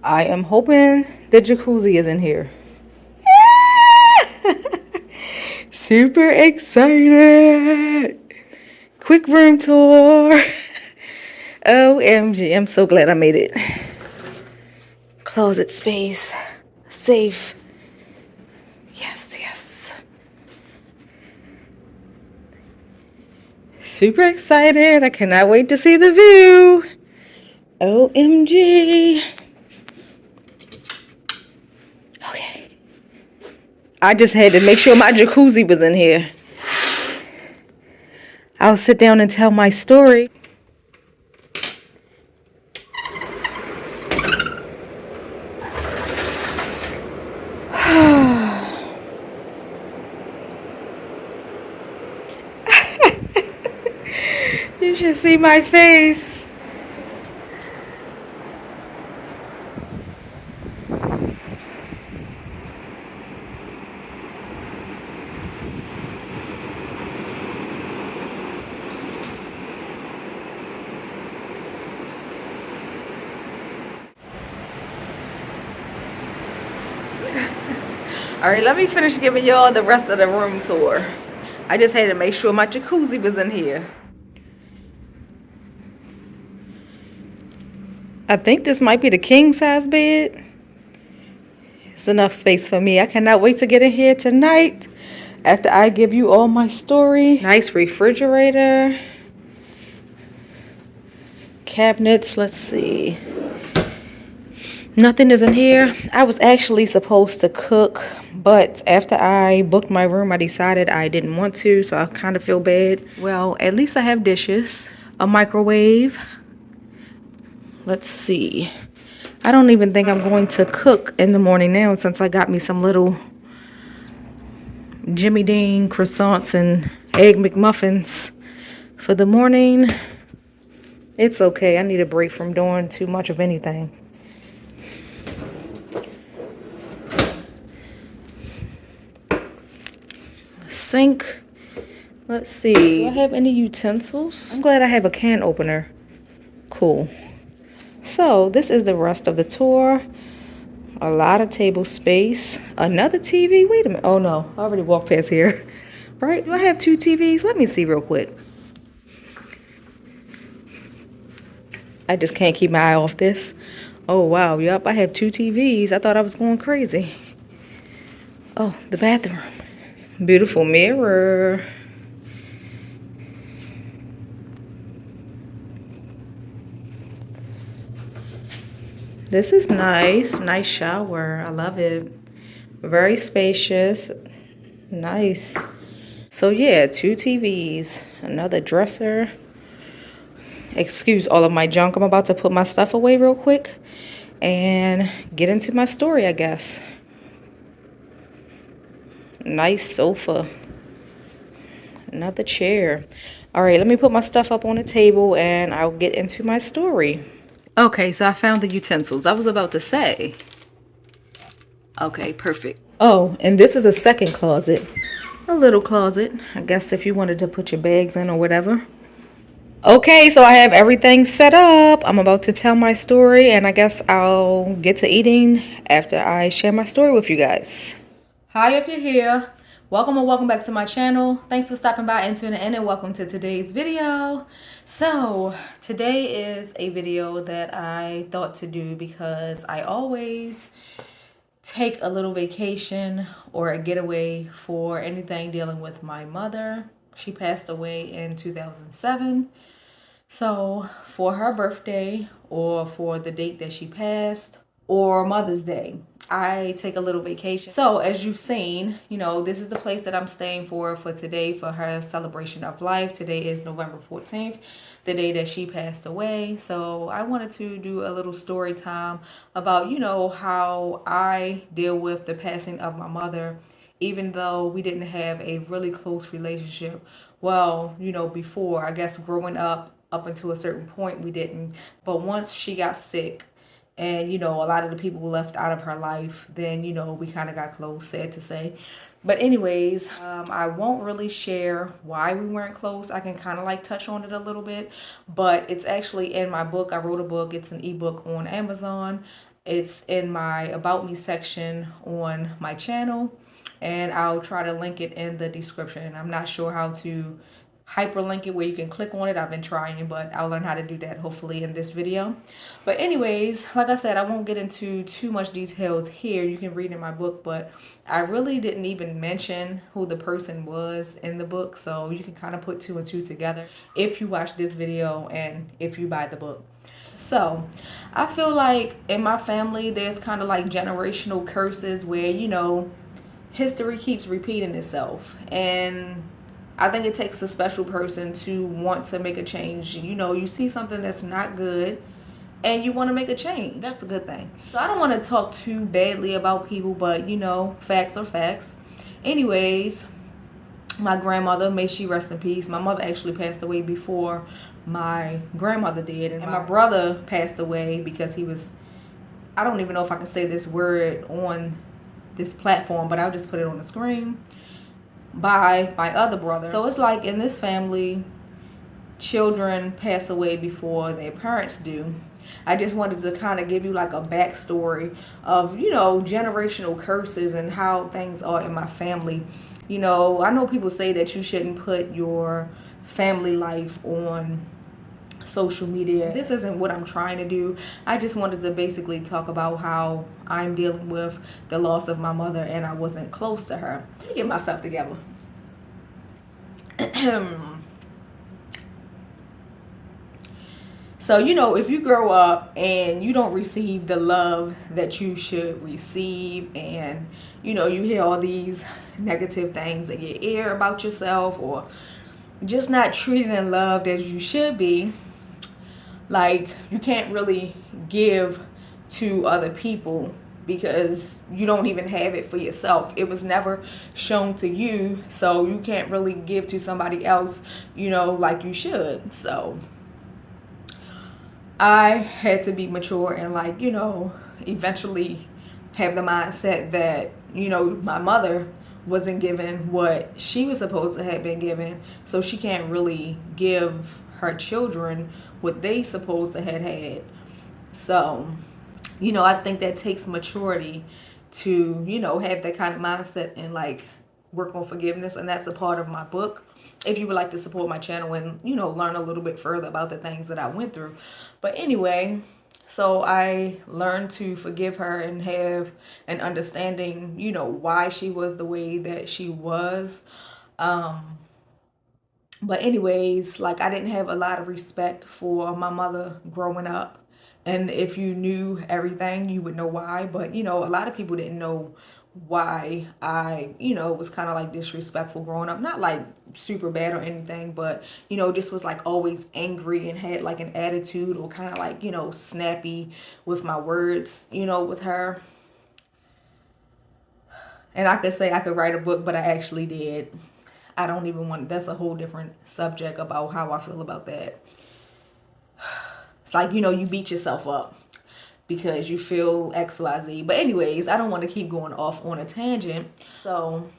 I am hoping the jacuzzi is in here. Super excited. Quick room tour. OMG, I'm so glad I made it. Closet space. Safe. Yes, yes. Super excited. I cannot wait to see the view. OMG. Okay. I just had to make sure my jacuzzi was in here. I'll sit down and tell my story. You should see my face. All right, let me finish giving y'all the rest of the room tour. I just had to make sure my jacuzzi was in here. I think this might be the king size bed. It's enough space for me. I cannot wait to get in here tonight after I give you all my story. Nice refrigerator. Cabinets, let's see. Nothing is in here. I was actually supposed to cook, but after I booked my room, I decided I didn't want to, so I kind of feel bad. Well, at least I have dishes, a microwave. Let's see. I don't even think I'm going to cook in the morning now since I got me some little Jimmy Dean croissants and egg McMuffins for the morning. It's okay. I need a break from doing too much of anything. Sink. Let's see. Do I have any utensils? I'm glad I have a can opener. Cool. So this is the rest of the tour. A lot of table space. Another TV. Wait a minute. Oh no, I already walked past here. Right? Do I have two TVs? Let me see real quick. I just can't keep my eye off this. Oh wow, yep, I have two TVs. I thought I was going crazy. Oh, the bathroom. Beautiful mirror. This is nice. Nice shower. I love it. Very spacious. Nice. So yeah, two TVs. Another dresser. Excuse all of my junk. I'm about to put my stuff away real quick and get into my story, I guess. Nice sofa. Another chair. All right, let me put my stuff up on the table and I'll get into my story. Okay, so I found the utensils. I was about to say. Okay, perfect. Oh, and this is a second closet. A little closet, I guess, if you wanted to put your bags in or whatever. Okay, so I have everything set up. I'm about to tell my story, and I guess I'll get to eating after I share my story with you guys. Hi, if you're here. Welcome or welcome back to my channel. Thanks for stopping by and tuning in, and welcome to today's video. So today is a video that I thought to do because I always take a little vacation or a getaway for anything dealing with my mother. She passed away in 2007. So for her birthday or for the date that she passed or Mother's Day, I take a little vacation. So as you've seen, you know, this is the place that I'm staying for today for her celebration of life. Today is November 14th, the day that she passed away. So I wanted to do a little story time about, you know, how I deal with the passing of my mother, even though we didn't have a really close relationship. Well, you know, before, I guess growing up until a certain point, we didn't. But once she got sick, and you know, a lot of the people left out of her life, then you know, we kind of got close, sad to say. But anyways, I won't really share why we weren't close. I can kind of like touch on it a little bit, but it's actually in my book. I wrote a book. It's an ebook on Amazon, It's in my About Me section on my channel, and I'll try to link it in the description. I'm not sure how to hyperlink it where you can click on it. I've been trying, but I'll learn how to do that hopefully in this video. But anyways, like I said, I won't get into too much details here. You can read in my book, but I really didn't even mention who the person was in the book, so you can kind of put two and two together if you watch this video and if you buy the book. So I feel like in my family there's kind of like generational curses where, you know, history keeps repeating itself, and I think it takes a special person to want to make a change. You know, you see something that's not good and you want to make a change. That's a good thing. So I don't want to talk too badly about people, but you know, facts are facts. Anyways, my grandmother, may she rest in peace. My mother actually passed away before my grandmother did, and my brother passed away because he was, I don't even know if I can say this word on this platform, but I'll just put it on the screen, by my other brother. So it's like in this family, children pass away before their parents do. I just wanted to kind of give you like a backstory of, you know, generational curses and how things are in my family. You know, I know people say that you shouldn't put your family life on social media. This isn't what I'm trying to do. I just wanted to basically talk about how I'm dealing with the loss of my mother and I wasn't close to her. Let me get myself together. So, you know, if you grow up and you don't receive the love that you should receive, and, you know, you hear all these negative things in your ear about yourself, or just not treated and loved as you should be, like, you can't really give to other people because you don't even have it for yourself. It was never shown to you, so you can't really give to somebody else, you know, like you should. So I had to be mature and, like, you know, eventually have the mindset that, you know, my mother wasn't given what she was supposed to have been given, so she can't really give her children what they supposed to have had. So, you know, I think that takes maturity to, you know, have that kind of mindset and like work on forgiveness. And that's a part of my book. If you would like to support my channel and, you know, learn a little bit further about the things that I went through. But anyway, so I learned to forgive her and have an understanding, you know, why she was the way that she was. But anyways, like, I didn't have a lot of respect for my mother growing up. And if you knew everything, you would know why. But, you know, a lot of people didn't know why I, you know, was kind of like disrespectful growing up. Not like super bad or anything, but, you know, just was like always angry and had like an attitude, or kind of like, you know, snappy with my words, you know, with her. And I could say I could write a book, but I actually did. I don't even want, that's a whole different subject about how I feel about that. It's like, you know, you beat yourself up because you feel XYZ. But anyways, I don't want to keep going off on a tangent. So,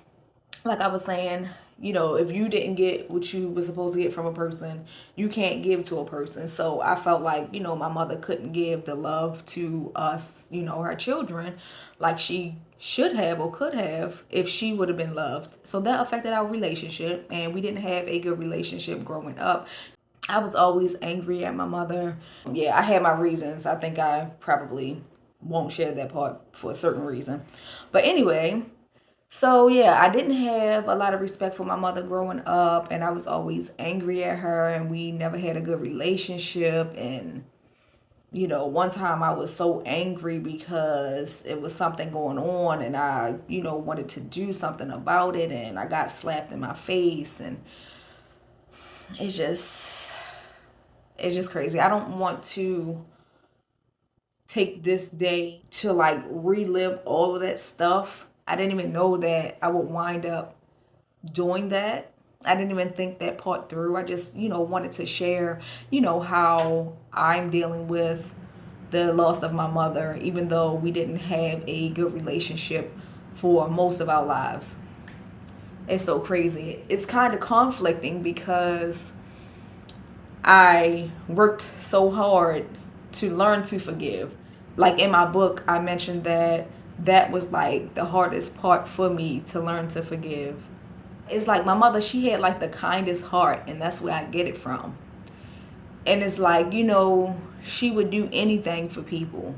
like I was saying, you know, if you didn't get what you were supposed to get from a person, you can't give to a person. So I felt like, you know, my mother couldn't give the love to us, you know, her children, like she should have or could have if she would have been loved. So that affected our relationship, and we didn't have a good relationship growing up. I was always angry at my mother. Yeah, I had my reasons. I think I probably won't share that part for a certain reason. But anyway, so yeah, I didn't have a lot of respect for my mother growing up, and I was always angry at her, and we never had a good relationship. And, you know, one time I was so angry because it was something going on, and I, you know, wanted to do something about it, and I got slapped in my face, and it's just crazy. I don't want to take this day to like relive all of that stuff. I didn't even know that I would wind up doing that. I didn't even think that part through. I just, you know, wanted to share, you know, how I'm dealing with the loss of my mother, even though we didn't have a good relationship for most of our lives. It's so crazy. It's kind of conflicting because I worked so hard to learn to forgive, like in my book, I mentioned that that was like the hardest part for me to learn to forgive. It's like my mother, she had like the kindest heart, and that's where I get it from. And it's like, she would do anything for people.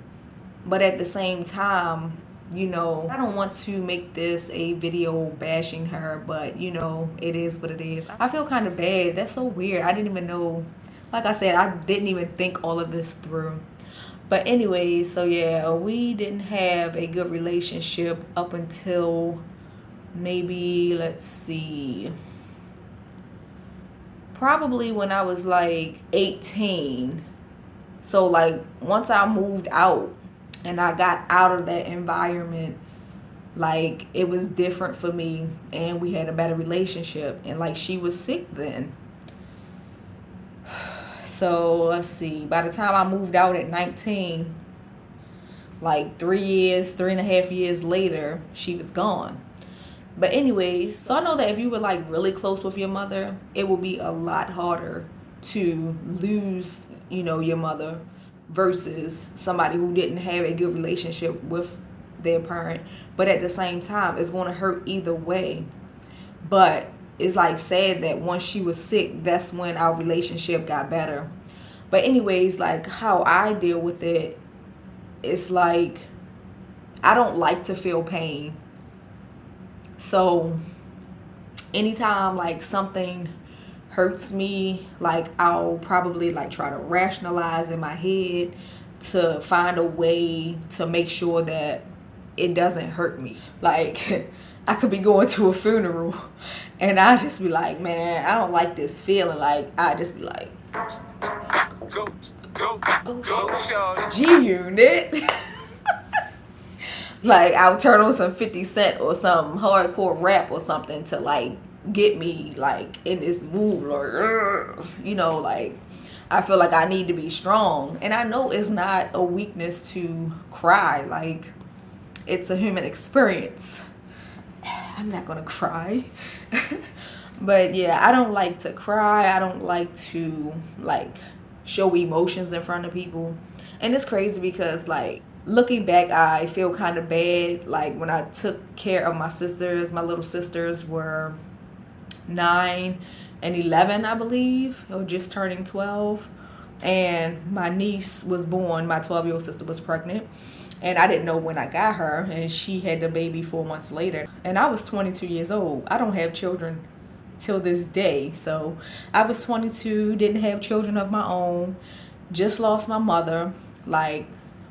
But at the same time, I don't want to make this a video bashing her, but it is what it is. I feel kind of bad. That's so weird. I didn't even know. Like I said, I didn't even think all of this through. But anyway, so yeah, we didn't have a good relationship up until maybe, let's see, probably when I was like 18. So like once I moved out and I got out of that environment, like it was different for me and we had a better relationship, and like she was sick then. So let's see, by the time I moved out at 19, like 3.5 years later, she was gone. But anyways, so I know that if you were like really close with your mother, it will be a lot harder to lose, your mother versus somebody who didn't have a good relationship with their parent. But at the same time, it's going to hurt either way. But it's like sad that once she was sick, that's when our relationship got better. But anyways, like how I deal with it, it's like I don't like to feel pain. So anytime like something hurts me, like I'll probably like try to rationalize in my head to find a way to make sure that it doesn't hurt me. Like I could be going to a funeral and I just be like, man, I don't like this feeling. Like I just be like, G-Unit. Like I'll turn on some 50 Cent or some hardcore rap or something to like get me like in this mood, or like I feel like I need to be strong. And I know it's not a weakness to cry, like it's a human experience. I'm not gonna cry. But yeah, I don't like to cry. I don't like to like show emotions in front of people. And it's crazy because like looking back, I feel kind of bad. Like when I took care of my sisters, my little sisters were 9 and 11, I believe, or just turning 12. And my niece was born, my 12-year-old sister was pregnant. And I didn't know when I got her, and she had the baby 4 months later. And I was 22 years old. I don't have children till this day. So I was 22, didn't have children of my own, just lost my mother. Like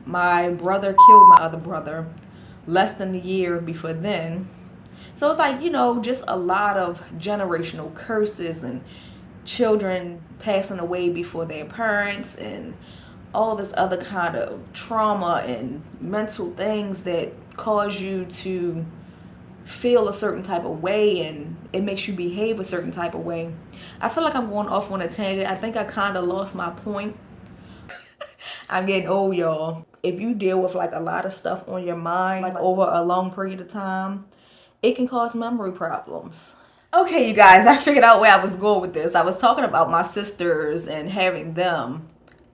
my brother killed my other brother less than a year before then. So it's like, just a lot of generational curses and children passing away before their parents and all this other kind of trauma and mental things that cause you to feel a certain type of way, and it makes you behave a certain type of way. I feel like I'm going off on a tangent. I think I kind of lost my point. I'm getting old, y'all. If you deal with like a lot of stuff on your mind like over a long period of time, it can cause memory problems. Okay, you guys, I figured out where I was going with this. I was talking about my sisters and having them.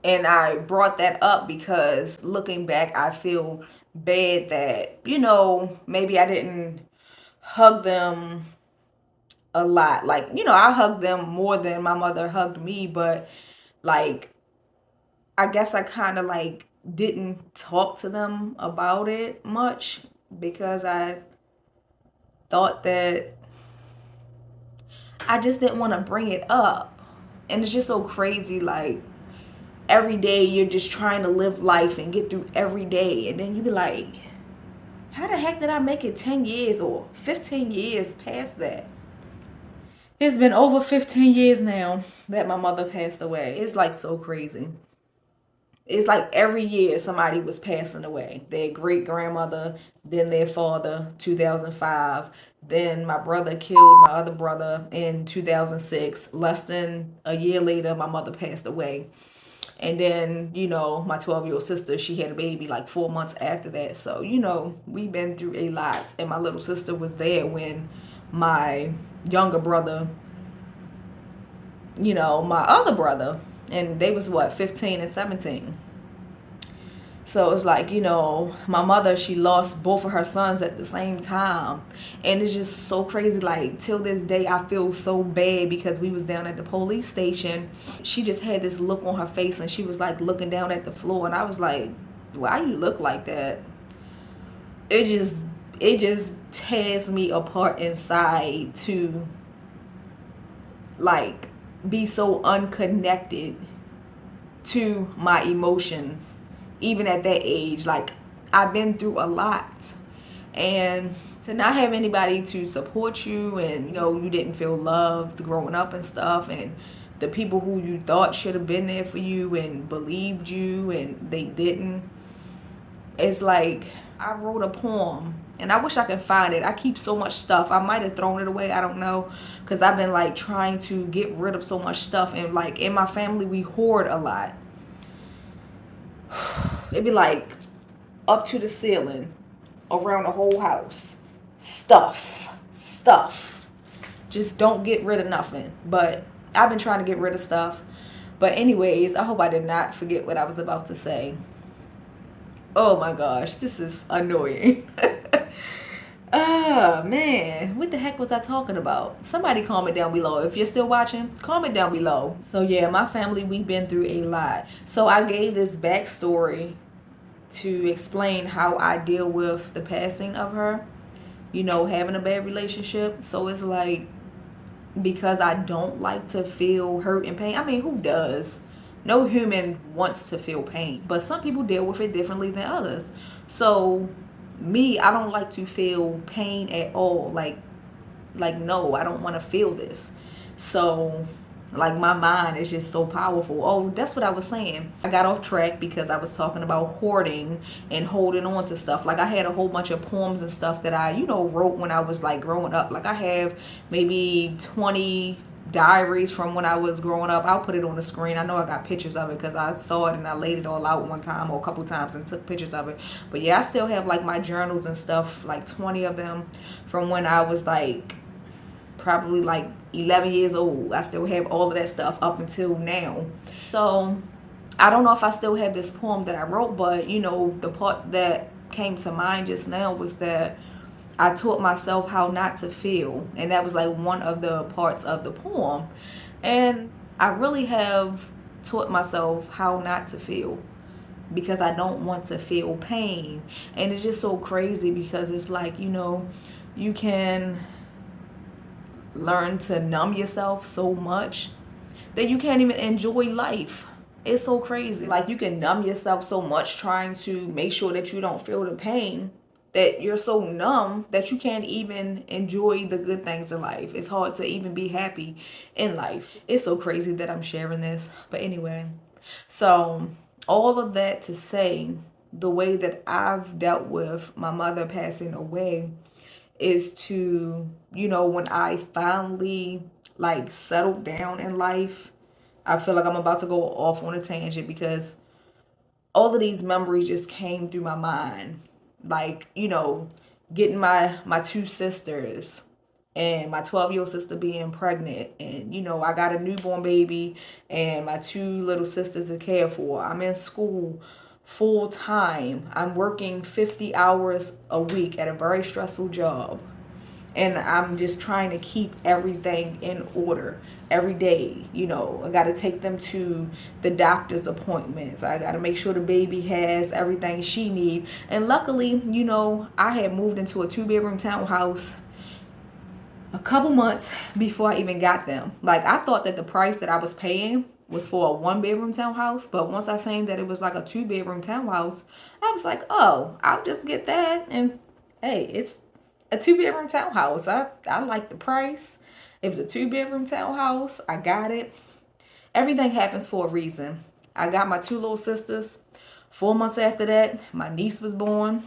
And I brought that up because looking back, I feel bad that, maybe I didn't hug them a lot. Like, I hugged them more than my mother hugged me, but like, I guess I kind of like didn't talk to them about it much because I thought that I just didn't want to bring it up. And it's just so crazy. Like every day you're just trying to live life and get through every day. And then you be like, how the heck did I make it 10 years or 15 years past that? It's been over 15 years now that my mother passed away. It's like so crazy. It's like every year somebody was passing away. Their great grandmother, then their father, 2005. Then my brother killed my other brother in 2006. Less than a year later, my mother passed away. And then, my 12-year-old sister, she had a baby like 4 months after that. So, we've been through a lot. And my little sister was there when my younger brother, my other brother, and they was what, 15 and 17. So it's like, you know, my mother, she lost both of her sons at the same time. And it's just so crazy. Like, till this day, I feel so bad because we was down at the police station. She just had this look on her face and she was like looking down at the floor. And I was like, why you look like that? It just, it just tears me apart inside to like be so unconnected to my emotions even at that age. Like, I've been through a lot, and to not have anybody to support you, and you know, you didn't feel loved growing up and stuff, and the people who you thought should have been there for you and believed you and they didn't. It's like, I wrote a poem and I wish I could find it. I keep so much stuff. I might have thrown it away. I don't know. Because I've been like trying to get rid of so much stuff. And like in my family, we hoard a lot. It'd be like up to the ceiling around the whole house. Stuff. Just don't get rid of nothing. But I've been trying to get rid of stuff. But anyways, I hope I did not forget what I was about to say. Oh my gosh, this is annoying. Oh man, what the heck was I talking about? Somebody comment down below. If you're still watching, comment down below. So yeah, my family, we've been through a lot. So I gave this backstory to explain how I deal with the passing of her, you know, having a bad relationship. So it's like, because I don't like to feel hurt and pain. I mean, who does? No human wants to feel pain, but some people deal with it differently than others. So me, I don't like to feel pain at all. Like no, I don't want to feel this. So like my mind is just so powerful. Oh, that's what I was saying. I got off track because I was talking about hoarding and holding on to stuff. Like I had a whole bunch of poems and stuff that I, you know, wrote when I was like growing up. Like I have maybe 20 diaries from when I was growing up. I'll put it on the screen. I know I got pictures of it because I saw it and I laid it all out one time or a couple times and took pictures of it. But yeah, I still have like my journals and stuff, like 20 of them from when I was like probably like 11 years old. I still have all of that stuff up until now. So I don't know if I still have this poem that I wrote, but you know, the part that came to mind just now was that I taught myself how not to feel, and that was like one of the parts of the poem. And I really have taught myself how not to feel because I don't want to feel pain. And it's just so crazy because it's like, you know, you can learn to numb yourself so much that you can't even enjoy life. It's so crazy. Like you can numb yourself so much trying to make sure that you don't feel the pain, that you're so numb that you can't even enjoy the good things in life. It's hard to even be happy in life. It's so crazy that I'm sharing this. But anyway, so all of that to say, the way that I've dealt with my mother passing away is to, you know, when I finally like settled down in life, I feel like I'm about to go off on a tangent because all of these memories just came through my mind. Like, you know, getting my two sisters and my 12-year-old sister being pregnant, and you know, I got a newborn baby and my two little sisters to care for. I'm in school full time. I'm working 50 hours a week at a very stressful job. And I'm just trying to keep everything in order every day. You know, I got to take them to the doctor's appointments. I got to make sure the baby has everything she needs. And luckily, you know, I had moved into a 2-bedroom townhouse a couple months before I even got them. Like I thought that the price that I was paying was for a 1-bedroom townhouse, but once I seen that it was like a 2-bedroom townhouse, I was like, oh, I'll just get that. And hey, it's a 2-bedroom townhouse. I like the price. It was a 2-bedroom townhouse. I got it. Everything happens for a reason. I got my two little sisters. 4 months after that, my niece was born.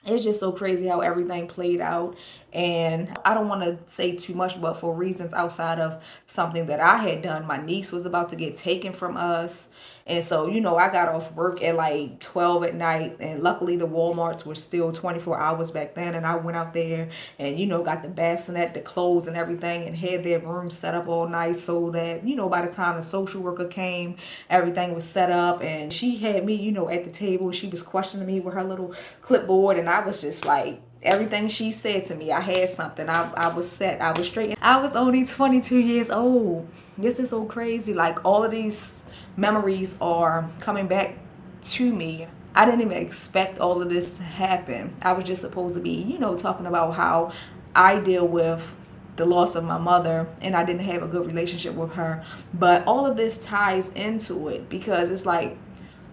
It's just so crazy how everything played out. And I don't want to say too much, but for reasons outside of something that I had done, my niece was about to get taken from us. And so, you know, I got off work at like 12 at night, and luckily the Walmarts were still 24 hours back then. And I went out there and, you know, got the bassinet, the clothes and everything, and had their room set up all nice so that, you know, by the time the social worker came, everything was set up. And she had me, you know, at the table. She was questioning me with her little clipboard, and I was just like, everything she said to me, I had something. I was set. I was straight. I was only 22 years old. This is so crazy. Like, all of these memories are coming back to me. I didn't even expect all of this to happen. I was just supposed to be, you know, talking about how I deal with the loss of my mother, and I didn't have a good relationship with her. But all of this ties into it, because it's like,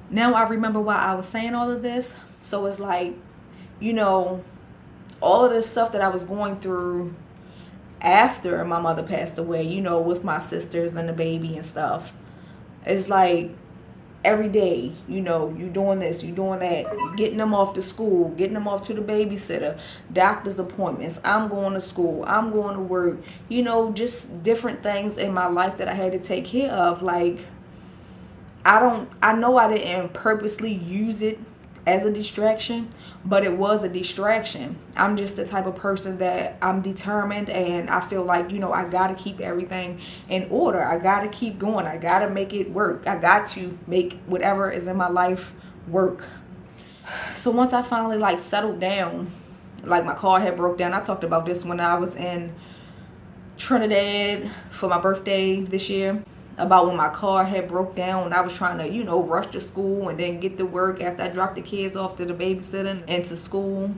now I remember why I was saying all of this. So it's like, you know, all of this stuff that I was going through after my mother passed away, you know, with my sisters and the baby and stuff. It's like every day, you know, you doing this, you doing that, getting them off to school, getting them off to the babysitter, doctor's appointments, I'm going to school, I'm going to work, you know, just different things in my life that I had to take care of. Like, I know I didn't purposely use it as a distraction, but it was a distraction. I'm just the type of person that I'm determined, and I feel like, you know, I got to keep everything in order. I got to keep going. I got to make it work. I got to make whatever is in my life work. So once I finally like settled down, like my car had broke down. I talked about this when I was in Trinidad for my birthday this year, about when my car had broke down and I was trying to, you know, rush to school and then get to work after I dropped the kids off to the babysitting and to school.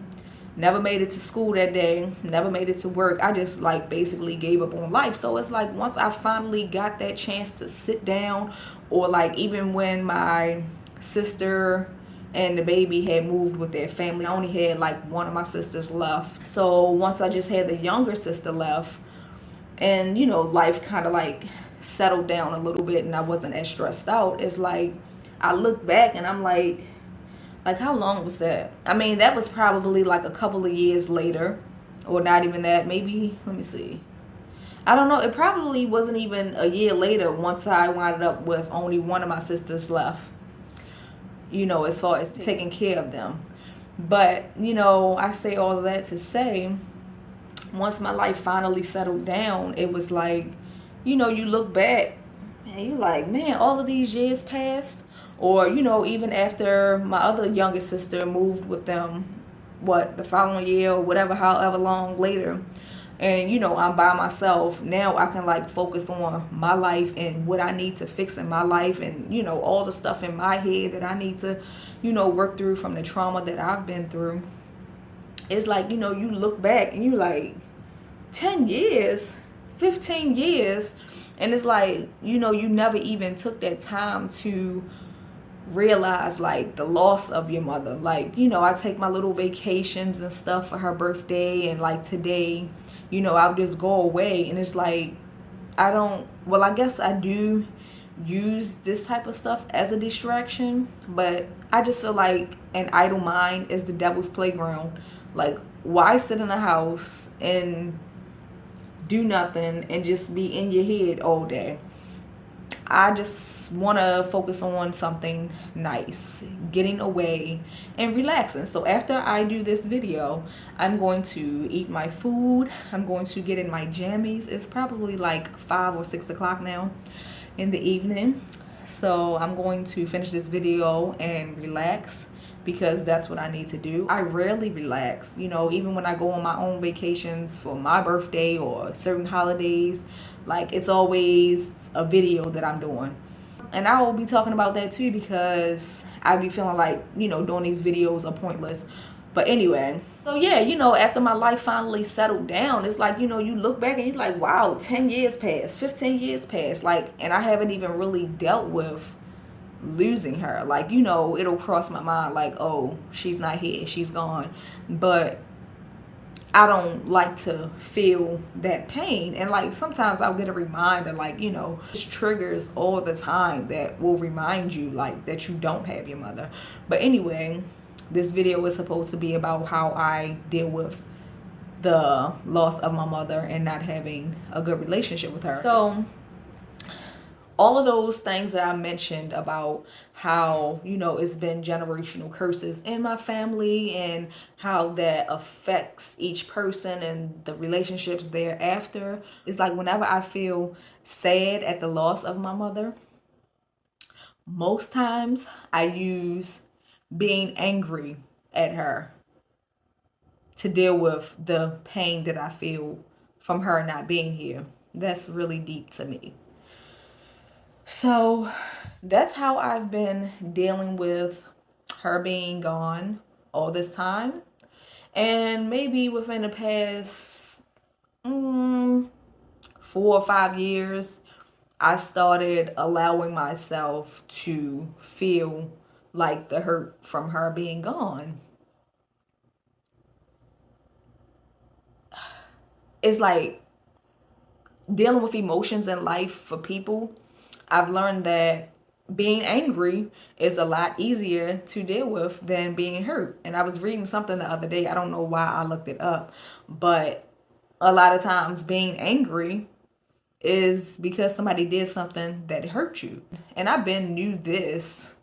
Never made it to school that day, never made it to work. I just like basically gave up on life. So it's like, once I finally got that chance to sit down, or like even when my sister and the baby had moved with their family, I only had like one of my sisters left. So once I just had the younger sister left, and, you know, life kind of like settled down a little bit and I wasn't as stressed out, it's like I look back and I'm like how long was that? I mean, that was probably like a couple of years later, or not even that. Maybe, let me see, I don't know, it probably wasn't even a year later once I wound up with only one of my sisters left, you know, as far as taking care of them. But, you know, I say all of that to say, once my life finally settled down, it was like, you know, you look back and you like, man, all of these years passed. Or, you know, even after my other youngest sister moved with them, the following year or whatever, however long later, and, you know, I'm by myself now, I can like focus on my life and what I need to fix in my life, and, you know, all the stuff in my head that I need to, you know, work through from the trauma that I've been through. It's like, you know, you look back and you like, 10 years, 15 years, and it's like, you know, you never even took that time to realize like the loss of your mother. Like, you know, I take my little vacations and stuff for her birthday, and like today, you know, I'll just go away, and it's like, I guess I do use this type of stuff as a distraction, but I just feel like an idle mind is the devil's playground. Like, why sit in a house and do nothing and just be in your head all day? I just want to focus on something nice, getting away and relaxing. So after I do this video, I'm going to eat my food. I'm going to get in my jammies. It's probably like 5 or 6 o'clock now in the evening. So I'm going to finish this video and relax, because that's what I need to do. I rarely relax, you know, even when I go on my own vacations for my birthday or certain holidays, like it's always a video that I'm doing. And I will be talking about that too, because I be feeling like, you know, doing these videos are pointless. But anyway, so yeah, you know, after my life finally settled down, it's like, you know, you look back and you're like, wow, 10 years passed, 15 years passed, like, and I haven't even really dealt with losing her. Like, you know, it'll cross my mind like, oh, she's not here, she's gone, but I don't like to feel that pain. And like sometimes I'll get a reminder, like, you know, triggers all the time that will remind you like that you don't have your mother. But anyway, this video is supposed to be about how I deal with the loss of my mother and not having a good relationship with her. So all of those things that I mentioned about how, you know, it's been generational curses in my family and how that affects each person and the relationships thereafter. It's like whenever I feel sad at the loss of my mother, most times I use being angry at her to deal with the pain that I feel from her not being here. That's really deep to me. So that's how I've been dealing with her being gone all this time. And maybe within the past 4 or 5 years, I started allowing myself to feel like the hurt from her being gone. It's like dealing with emotions in life for people. I've learned that being angry is a lot easier to deal with than being hurt. And I was reading something the other day. I don't know why I looked it up, but a lot of times being angry is because somebody did something that hurt you. And I've been knew this,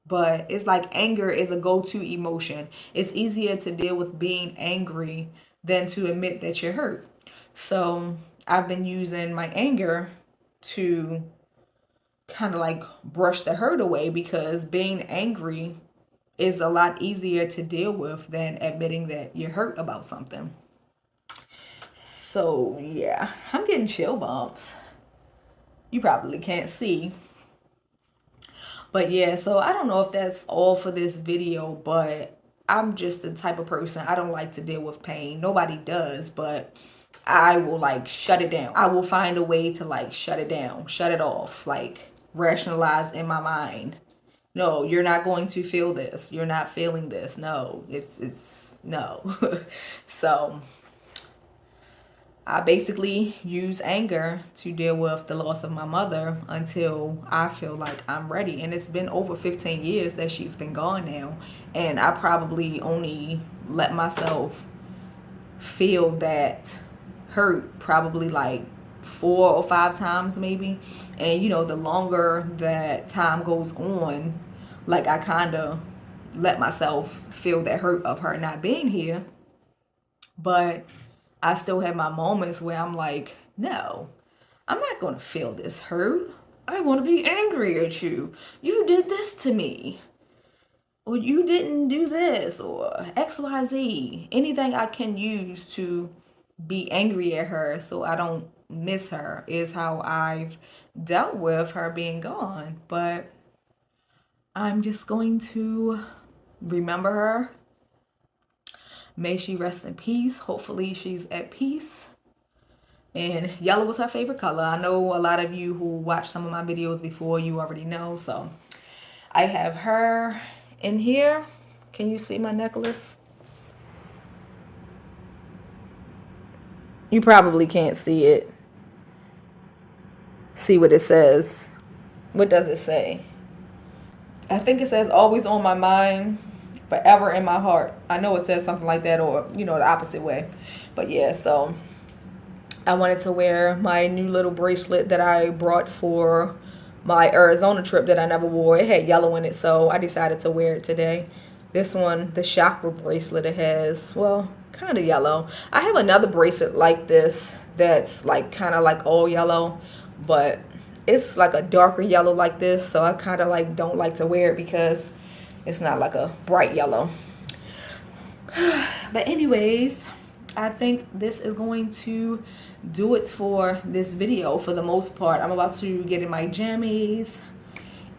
but it's like anger is a go-to emotion. It's easier to deal with being angry than to admit that you're hurt. So I've been using my anger to kind of like brush the hurt away, because being angry is a lot easier to deal with than admitting that you're hurt about something. So yeah, I'm getting chill bumps. You probably can't see. But yeah, so I don't know if that's all for this video, but I'm just the type of person, I don't like to deal with pain. Nobody does, but I will like shut it down. I will find a way to like shut it down, shut it off, like rationalize in my mind. No, you're not going to feel this. You're not feeling this. No, it's no. So I basically use anger to deal with the loss of my mother until I feel like I'm ready. And it's been over 15 years that she's been gone now. And I probably only let myself feel that hurt probably like 4 or 5 times maybe. And you know, the longer that time goes on, like I kind of let myself feel that hurt of her not being here. But I still have my moments where I'm like, no, I'm not going to feel this hurt. I'm going to be angry at you. You did this to me. Or you didn't do this, or XYZ. Anything I can use to be angry at her so I don't miss her is how I've dealt with her being gone. But I'm just going to remember her. May she rest in peace. Hopefully she's at peace. And yellow was her favorite color. I know a lot of you who watched some of my videos before, you already know. So I have her in here. Can you see my necklace? You probably can't see it. See what it says. What does it say? I think it says always on my mind, forever in my heart. I know it says something like that, or you know, the opposite way. But yeah, so I wanted to wear my new little bracelet that I brought for my Arizona trip that I never wore. It had yellow in it, so I decided to wear it today. This one, the chakra bracelet, it has, well, kind of yellow. I have another bracelet like this that's like kind of like all yellow, but it's like a darker yellow like this, so I kind of like don't like to wear it because it's not like a bright yellow. But anyways, I think this is going to do it for this video for the most part. I'm about to get in my jammies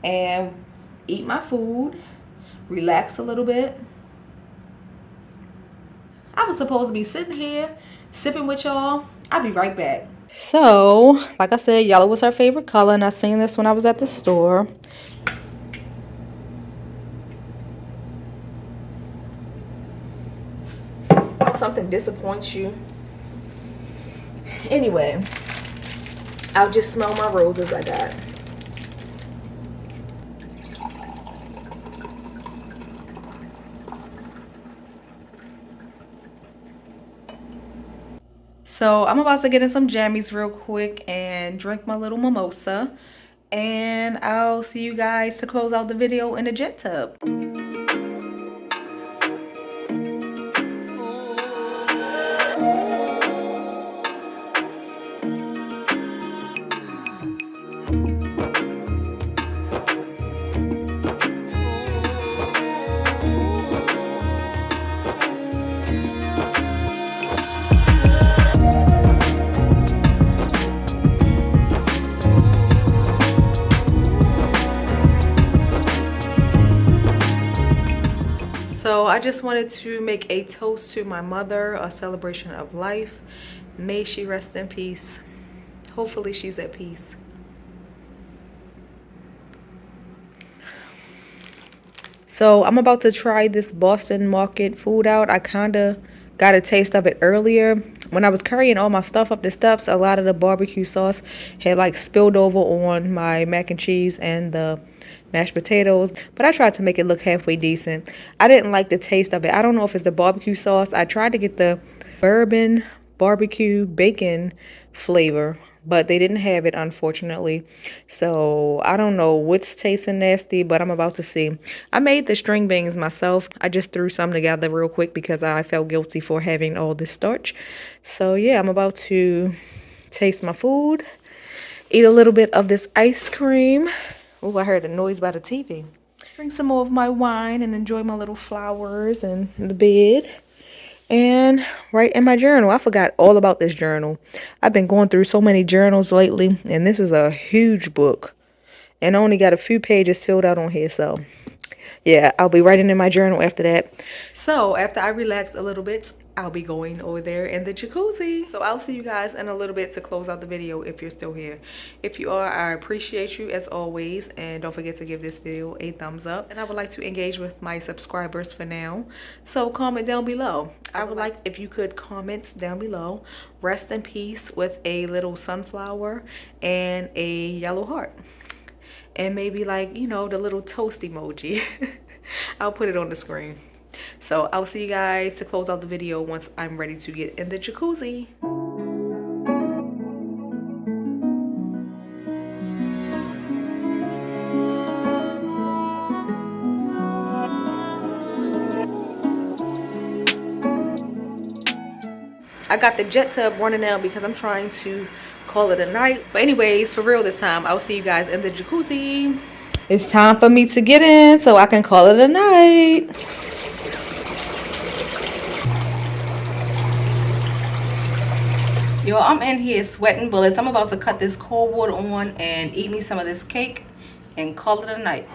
and eat my food, relax a little bit. I was supposed to be sitting here sipping with y'all. I'll be right back. So, like I said, yellow was her favorite color, and I seen this when I was at the store. Something disappoints you. Anyway, I'll just smell my roses I got. So I'm about to get in some jammies real quick and drink my little mimosa. And I'll see you guys to close out the video in the jet tub. So I just wanted to make a toast to my mother, a celebration of life. May she rest in peace. Hopefully she's at peace. So I'm about to try this Boston Market food out. I kind of got a taste of it earlier. When I was carrying all my stuff up the steps, a lot of the barbecue sauce had like spilled over on my mac and cheese and the mashed potatoes, but I tried to make it look halfway decent. I didn't like the taste of it. I don't know if it's the barbecue sauce. I tried to get the bourbon barbecue bacon flavor, but they didn't have it, unfortunately. So I don't know what's tasting nasty, but I'm about to see. I made the string beans myself. I just threw some together real quick because I felt guilty for having all this starch. So yeah, I'm about to taste my food, eat a little bit of this ice cream. Oh, I heard a noise by the TV. Drink some more of my wine and enjoy my little flowers and the bed. And write in my journal. I forgot all about this journal. I've been going through so many journals lately, and this is a huge book. And I only got a few pages filled out on here, so yeah, I'll be writing in my journal after that. So after I relax a little bit, I'll be going over there in the jacuzzi. So I'll see you guys in a little bit to close out the video if you're still here. If you are, I appreciate you as always. And don't forget to give this video a thumbs up. And I would like to engage with my subscribers for now. So comment down below. I would like if you could comment down below. Rest in peace with a little sunflower and a yellow heart. And maybe like, you know, the little toast emoji. I'll put it on the screen. So I'll see you guys to close out the video once I'm ready to get in the jacuzzi. I got the jet tub running now because I'm trying to call it a night. But anyways, for real this time, I'll see you guys in the jacuzzi. It's time for me to get in so I can call it a night. Yo, I'm in here sweating bullets. I'm about to cut this cold water on and eat me some of this cake and call it a night.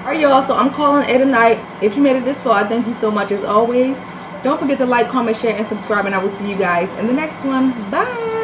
Alright y'all, so I'm calling it a night. If you made it this far, thank you so much as always. Don't forget to like, comment, share, and subscribe, and I will see you guys in the next one. Bye!